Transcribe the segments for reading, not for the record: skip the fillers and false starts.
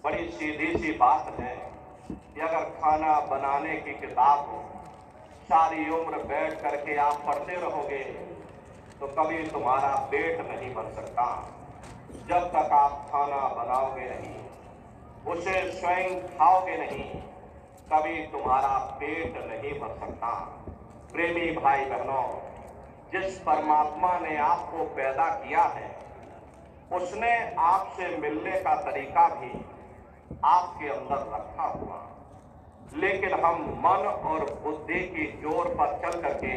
बड़ी सीधी सी बात है कि अगर खाना बनाने की किताब हो, सारी उम्र बैठ करके आप पढ़ते रहोगे तो कभी तुम्हारा पेट नहीं भर सकता। जब तक आप खाना बनाओगे नहीं, उसे स्वयं खाओगे नहीं, कभी तुम्हारा पेट नहीं भर सकता। प्रेमी भाई बहनों, जिस परमात्मा ने आपको पैदा किया है, उसने आपसे मिलने का तरीका भी आपके अंदर रखा हुआ, लेकिन हम मन और बुद्धि की जोर पर चल करके,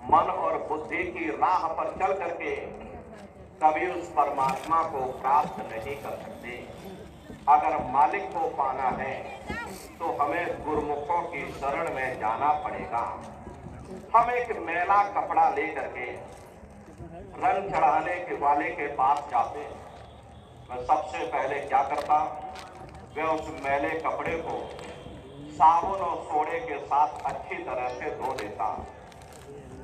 मन और बुद्धि की राह पर चल करके कभी उस परमात्मा को प्राप्त नहीं कर सकते। अगर मालिक को पाना है तो हमें गुरुमुखों की शरण में जाना पड़ेगा। हम एक मैला कपड़ा लेकर के रंग चढ़ाने के वाले के पास जाते हैं। मैं सबसे पहले क्या करता, मैं उस मैले कपड़े को साबुन और सोडे के साथ अच्छी तरह से धो देता।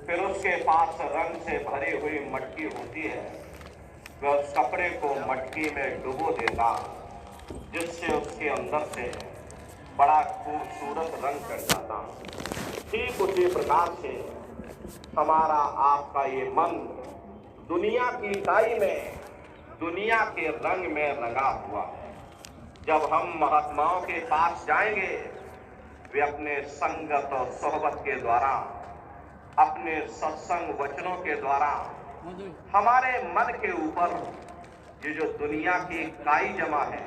फिर उसके पास रंग से भरी हुई मटकी होती है, मैं उस कपड़े को मटकी में डुबो देता, जिससे उसके अंदर से बड़ा खूबसूरत रंग चढ़ जाता। ठीक उसी प्रकार से हमारा आपका ये मन दुनिया की काई में, दुनिया के रंग में रंगा हुआ है। जब हम महात्माओं के पास जाएंगे, वे अपने संगत और सोहबत के द्वारा, अपने सत्संग वचनों के द्वारा हमारे मन के ऊपर ये जो दुनिया की काई जमा है,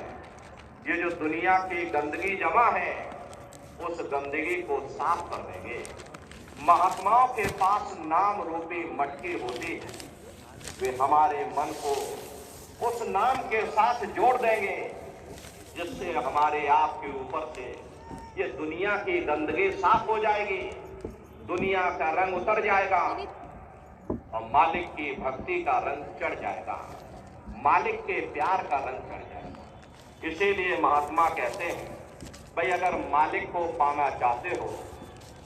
ये जो दुनिया की गंदगी जमा है, उस गंदगी को साफ कर देंगे। महात्माओं के पास नाम रूपी मटकी होती है, वे हमारे मन को उस नाम के साथ जोड़ देंगे, जिससे हमारे आप के ऊपर से ये दुनिया की गंदगी साफ हो जाएगी, दुनिया का रंग उतर जाएगा और मालिक की भक्ति का रंग चढ़ जाएगा, मालिक के प्यार का रंग चढ़ जाएगा। इसीलिए महात्मा कहते हैं, भाई अगर मालिक को पाना चाहते हो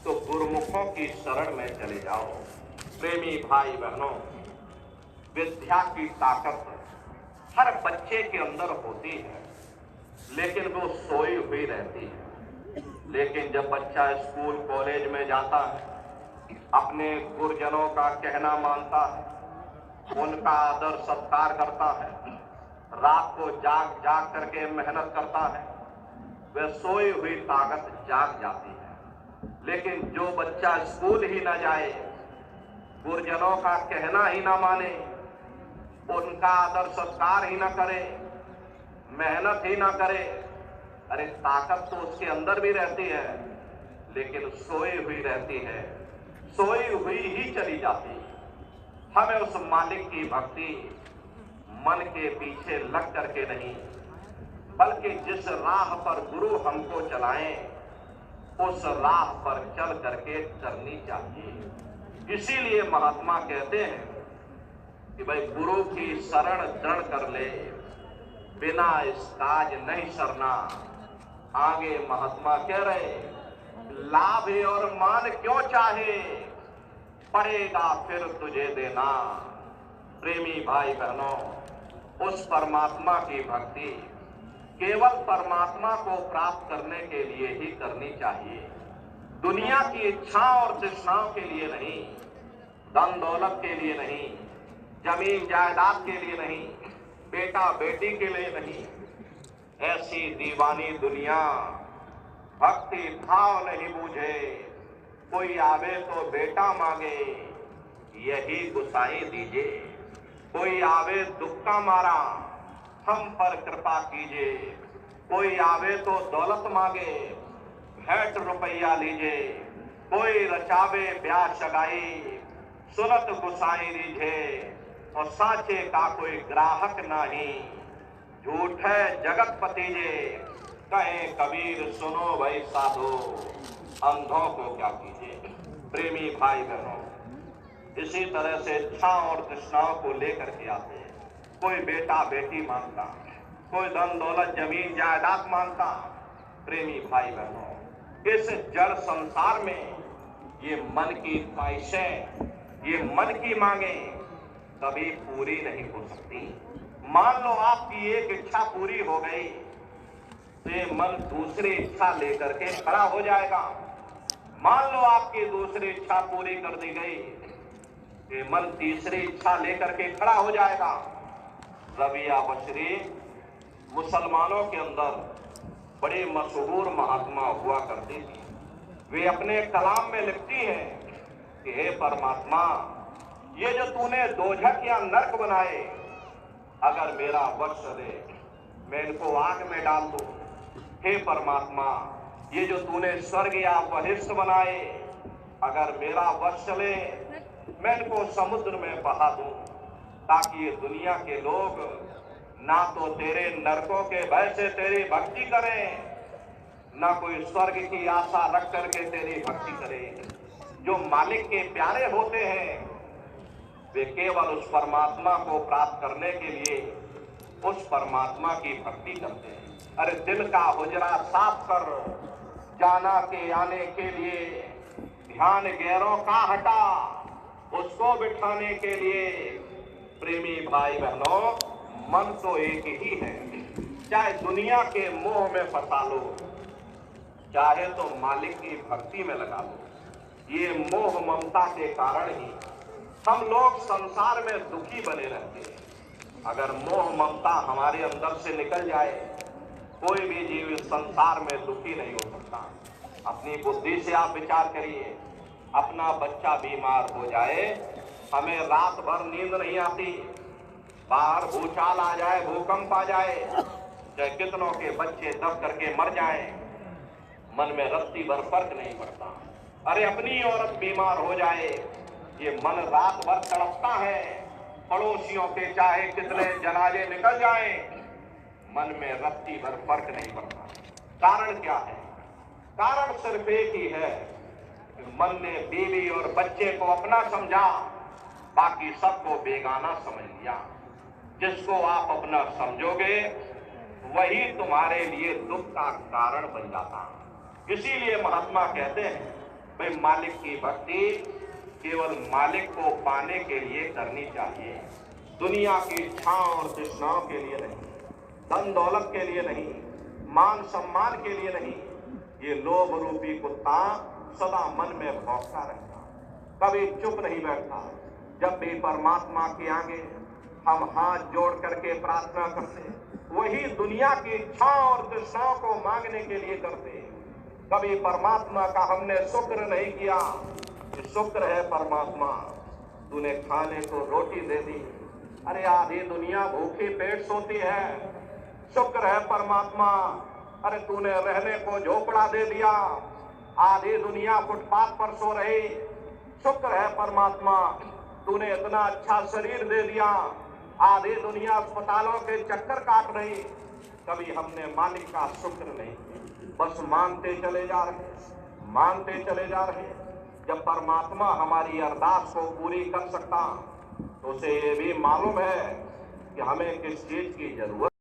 तो गुरुमुखों की शरण में चले जाओ। प्रेमी भाई बहनों, विद्या की ताकत हर बच्चे के अंदर होती है, लेकिन वो सोई हुई रहती है। लेकिन जब बच्चा स्कूल कॉलेज में जाता है, अपने गुरुजनों का कहना मानता है, उनका आदर सत्कार करता है, रात को जाग जाग करके मेहनत करता है, वह सोई हुई ताकत जाग जाती है। लेकिन जो बच्चा स्कूल ही न जाए, गुरुजनों का कहना ही ना माने, उनका आदर सत्कार ही ना करे, मेहनत ही ना करे, अरे ताकत तो उसके अंदर भी रहती है, लेकिन सोई हुई रहती है, सोई हुई ही चली जाती है। हमें उस मालिक की भक्ति मन के पीछे लग करके नहीं, बल्कि जिस राह पर गुरु हमको चलाएं, उस राह पर चल करके करनी चाहिए। इसीलिए महात्मा कहते हैं कि भाई गुरु की शरण दृढ़ कर ले, बिना इस काज नहीं सरना। आगे महात्मा कह रहे, लाभ और मान क्यों चाहे, पड़ेगा फिर तुझे देना। प्रेमी भाई बहनों, उस परमात्मा की भक्ति केवल परमात्मा को प्राप्त करने के लिए ही करनी चाहिए, दुनिया की इच्छा और तृष्णाओं के लिए नहीं, धन दौलत के लिए नहीं, जमीन जायदाद के लिए नहीं, बेटा बेटी के लिए नहीं। ऐसी दीवानी दुनिया भक्ति भाव नहीं बूझे, कोई आवे तो बेटा मांगे, यही गुसाई दीजिए। कोई आवे दुख का मारा, हम पर कृपा कीजिए। कोई आवे तो दौलत मांगे, भेंट रुपया लीजिए। कोई रचावे ब्याह सगाई, सुनत गुसाई दीजिए। और साचे का कोई ग्राहक नहीं, झूठे जगतपति जे, कहे कबीर सुनो भाई साधो, अंधों को क्या कीजिए। प्रेमी भाई बहनों, इसी तरह से इच्छा और तृष्णाओं को लेकर के आते हैं। कोई बेटा बेटी मांगता, कोई धन दौलत जमीन जायदाद मांगता। प्रेमी भाई बहनों, इस जड़ संसार में ये मन की ख्वाहिशें, ये मन की मांगे कभी पूरी नहीं हो सकती। मान लो आपकी एक इच्छा पूरी हो गई, तो ये मन दूसरी इच्छा लेकर के खड़ा हो जाएगा। मान लो आपकी दूसरी इच्छा पूरी कर दी गई, ये मन तीसरी इच्छा लेकर के खड़ा हो जाएगा। रबिया बशरी मुसलमानों के अंदर बड़ी मशहूर महात्मा हुआ करती थी। वे अपने कलाम में लिखती हैं कि हे परमात्मा, ये जो तूने दोजख या नरक बनाए, अगर मेरा वश चले मैं इनको आग में डाल दूं। हे परमात्मा, ये जो तूने स्वर्ग या बहिष्ठ बनाए, अगर मेरा वश चले मैं इनको समुद्र में बहा दूं, ताकि ये दुनिया के लोग ना तो तेरे नरकों के भय से तेरी भक्ति करें, ना कोई स्वर्ग की आशा रख करके तेरी भक्ति करें। जो मालिक के प्यारे होते हैं वे केवल उस परमात्मा को प्राप्त करने के लिए उस परमात्मा की भक्ति करते हैं। अरे दिल का हुजरा साफ कर, जाना के आने के लिए ध्यान गैरों का हटा, उसको बिठाने के लिए प्रेमी भाई बहनों मन तो एक ही है। चाहे दुनिया के मोह में फंसा लो, चाहे तो मालिक की भक्ति में लगा लो। ये मोह ममता के कारण ही हम लोग संसार में दुखी बने रहते हैं। अगर मोह ममता हमारे अंदर से निकल जाए, कोई भी जीव इस संसार में दुखी नहीं हो सकता। अपनी बुद्धि से आप विचार करिए, अपना बच्चा बीमार हो जाए, हमें रात भर नींद नहीं आती, बाहर भूचाल आ जाए, भूकंप आ जाए, चाहे कितनों के बच्चे दब करके मर जाएं, मन में रत्ती भर फर्क नहीं पड़ता। अरे अपनी औरत बीमार हो जाए, ये मन रात भर तड़पता है। पड़ोसियों के चाहे कितने जनाजे निकल जाएं, मन में रत्ती भर फर्क नहीं पड़ता। कारण क्या है? कारण सिर्फ एक ही है कि मन ने बीवी और बच्चे को अपना समझा, बाकी सबको बेगाना समझ लिया। जिसको आप अपना समझोगे वही तुम्हारे लिए दुख का कारण बन जाता। इसीलिए महात्मा कहते हैं भाई मालिक की भक्ति केवल मालिक को पाने के लिए करनी चाहिए, दुनिया की इच्छाओं और तृष्णाओं के लिए नहीं, धन दौलत के लिए नहीं, मान सम्मान के लिए नहीं। ये लोभ रूपी कुत्ता सदा मन में भौंकता रहता, कभी चुप नहीं बैठता। जब भी परमात्मा के आगे हम हाथ जोड़ करके प्रार्थना करते, वही दुनिया की इच्छाओं और तृष्णाओं को मांगने के लिए करते। कभी परमात्मा का हमने शुक्र नहीं किया। शुक्र है परमात्मा, तूने खाने को रोटी दे दी। अरे आधी दुनिया भूखी पेट सोती है। शुक्र है परमात्मा, अरे तूने रहने को झोपड़ा दे दिया, आधी दुनिया फुटपाथ पर सो रही। शुक्र है परमात्मा, तूने इतना अच्छा शरीर दे दिया, आधी दुनिया अस्पतालों के चक्कर काट रही। कभी हमने मालिक का शुक्र नहीं, बस मानते चले जा रहे, मानते चले जा रहे। जब परमात्मा हमारी अरदास को पूरी कर सकता तो उसे ये भी मालूम है कि हमें किस चीज की जरूरत